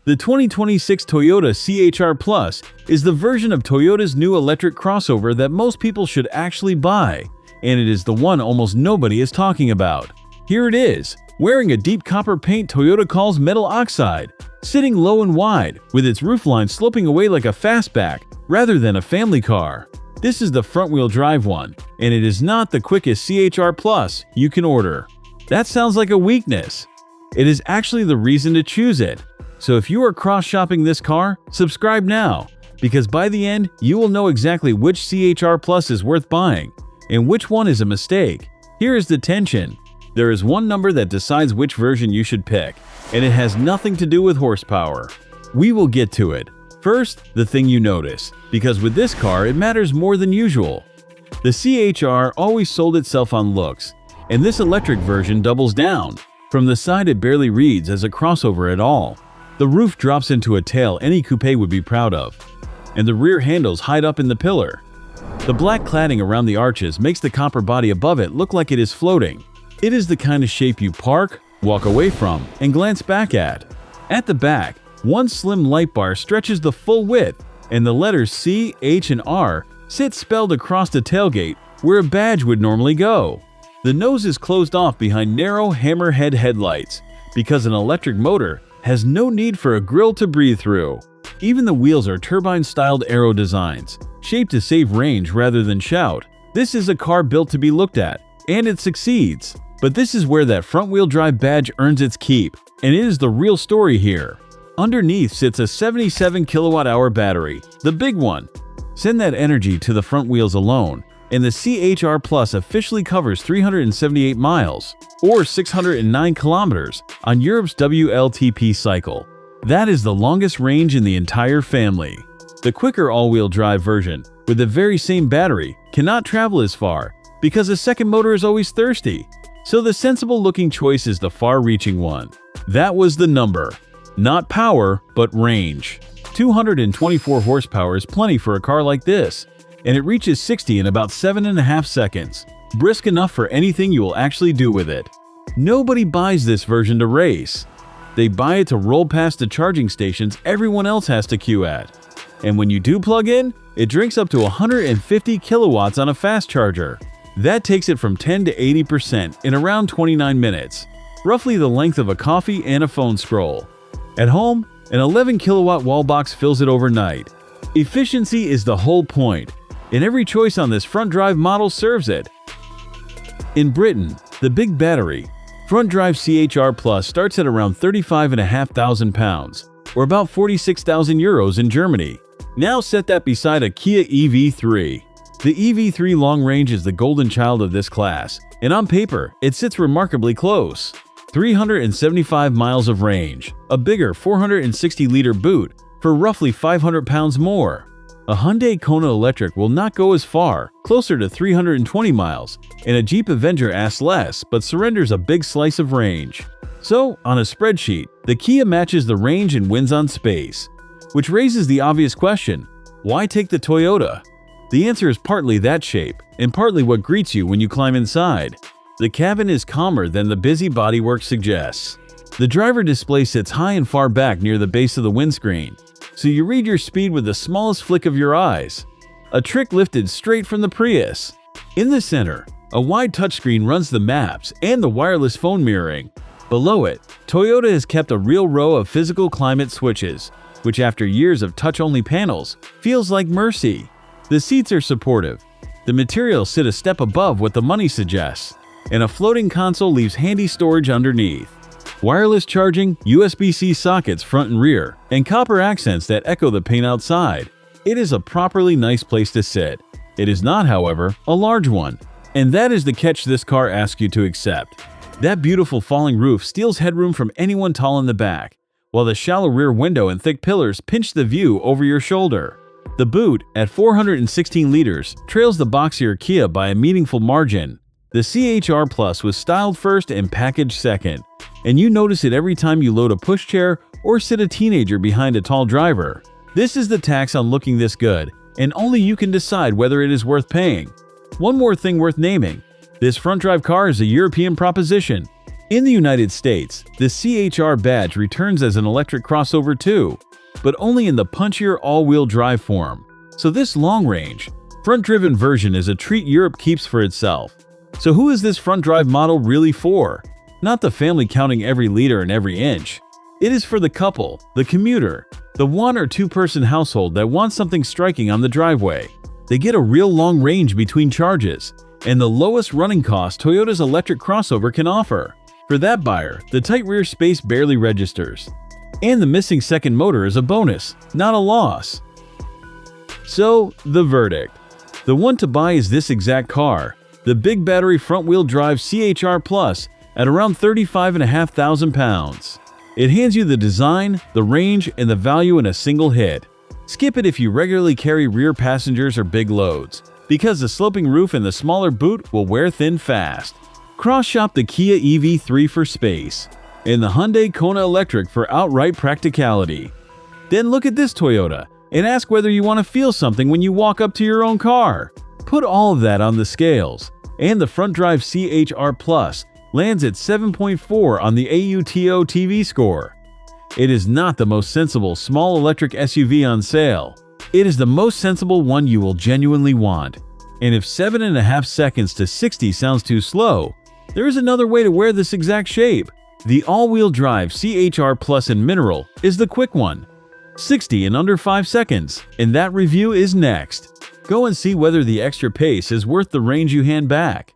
The 2026 Toyota CHR Plus is the version of Toyota's new electric crossover that most people should actually buy, and it is the one almost nobody is talking about. Here it is, wearing a deep copper paint Toyota calls metal oxide, sitting low and wide, with its roofline sloping away like a fastback rather than a family car. This is the front-wheel drive one, and it is not the quickest CHR Plus you can order. That sounds like a weakness. It is actually the reason to choose it. So if you are cross-shopping this car, subscribe now, because by the end, you will know exactly which CHR Plus is worth buying and which one is a mistake. Here is the tension. There is one number that decides which version you should pick, and it has nothing to do with horsepower. We will get to it. First, the thing you notice, because with this car it matters more than usual. The CHR always sold itself on looks, and this electric version doubles down. From the side it barely reads as a crossover at all. The roof drops into a tail any coupe would be proud of, and the rear handles hide up in the pillar. The black cladding around the arches makes the copper body above it look like it is floating. It is the kind of shape you park, walk away from, and glance back at. At the back, one slim light bar stretches the full width, and the letters C, H, and R sit spelled across the tailgate where a badge would normally go. The nose is closed off behind narrow hammerhead headlights because an electric motor has no need for a grille to breathe through. Even the wheels are turbine-styled aero designs, shaped to save range rather than shout. This is a car built to be looked at, and it succeeds. But this is where that front-wheel drive badge earns its keep, and it is the real story here. Underneath sits a 77 kilowatt-hour battery, the big one. Send that energy to the front wheels alone, and the CHR Plus officially covers 378 miles, or 609 kilometers, on Europe's WLTP cycle. That is the longest range in the entire family. The quicker all-wheel drive version, with the very same battery, cannot travel as far, because a second motor is always thirsty. So the sensible-looking choice is the far-reaching one. That was the number. Not power, but range. 224 horsepower is plenty for a car like this, and it reaches 60 in about 7.5 seconds. Brisk enough for anything you will actually do with it. Nobody buys this version to race. They buy it to roll past the charging stations everyone else has to queue at. And when you do plug in, it drinks up to 150 kilowatts on a fast charger. That takes it from 10 to 80% in around 29 minutes, roughly the length of a coffee and a phone scroll. At home, an 11 kilowatt wall box fills it overnight. Efficiency is the whole point, and every choice on this front drive model serves it. In Britain, the big battery, front drive CHR Plus starts at around 35,500 pounds, or about 46,000 euros in Germany. Now set that beside a Kia EV3. The EV3 long range is the golden child of this class, and on paper, it sits remarkably close. 375 miles of range, a bigger 460-liter boot for roughly 500 pounds more. A Hyundai Kona electric will not go as far, closer to 320 miles, and a Jeep Avenger asks less but surrenders a big slice of range. So, on a spreadsheet, the Kia matches the range and wins on space. Which raises the obvious question, why take the Toyota? The answer is partly that shape, and partly what greets you when you climb inside. The cabin is calmer than the busy bodywork suggests. The driver display sits high and far back near the base of the windscreen, so you read your speed with the smallest flick of your eyes. A trick lifted straight from the Prius. In the center, a wide touchscreen runs the maps and the wireless phone mirroring. Below it, Toyota has kept a real row of physical climate switches, which after years of touch-only panels, feels like mercy. The seats are supportive. The materials sit a step above what the money suggests, and a floating console leaves handy storage underneath. Wireless charging, USB-C sockets front and rear, and copper accents that echo the paint outside. It is a properly nice place to sit. It is not, however, a large one, and that is the catch this car asks you to accept. That beautiful falling roof steals headroom from anyone tall in the back, while the shallow rear window and thick pillars pinch the view over your shoulder. The boot, at 416 liters, trails the boxier Kia by a meaningful margin. The CHR Plus was styled first and packaged second, and you notice it every time you load a pushchair or sit a teenager behind a tall driver. This is the tax on looking this good, and only you can decide whether it is worth paying. One more thing worth naming. This front drive car is a European proposition. In the United States, the CHR badge returns as an electric crossover too, but only in the punchier all-wheel drive form. So this long-range, front-driven version is a treat Europe keeps for itself. So who is this front-drive model really for? Not the family counting every liter and every inch. It is for the couple, the commuter, the one or two-person household that wants something striking on the driveway. They get a real long range between charges, and the lowest running cost Toyota's electric crossover can offer. For that buyer, the tight rear space barely registers. And the missing second motor is a bonus, not a loss. So, the verdict. The one to buy is this exact car, the big battery front-wheel drive CHR Plus at around £35,500. It hands you the design, the range, and the value in a single hit. Skip it if you regularly carry rear passengers or big loads, because the sloping roof and the smaller boot will wear thin fast. Cross-shop the Kia EV3 for space, and the Hyundai Kona Electric for outright practicality. Then look at this Toyota and ask whether you want to feel something when you walk up to your own car. Put all of that on the scales, and the front-drive CHR Plus lands at 7.4 on the AUTO TV score. It is not the most sensible small electric SUV on sale. It is the most sensible one you will genuinely want. And if 7.5 seconds to 60 sounds too slow, there is another way to wear this exact shape. The all-wheel drive CHR Plus in mineral is the quick one. 60 in under 5 seconds, and that review is next. Go and see whether the extra pace is worth the range you hand back.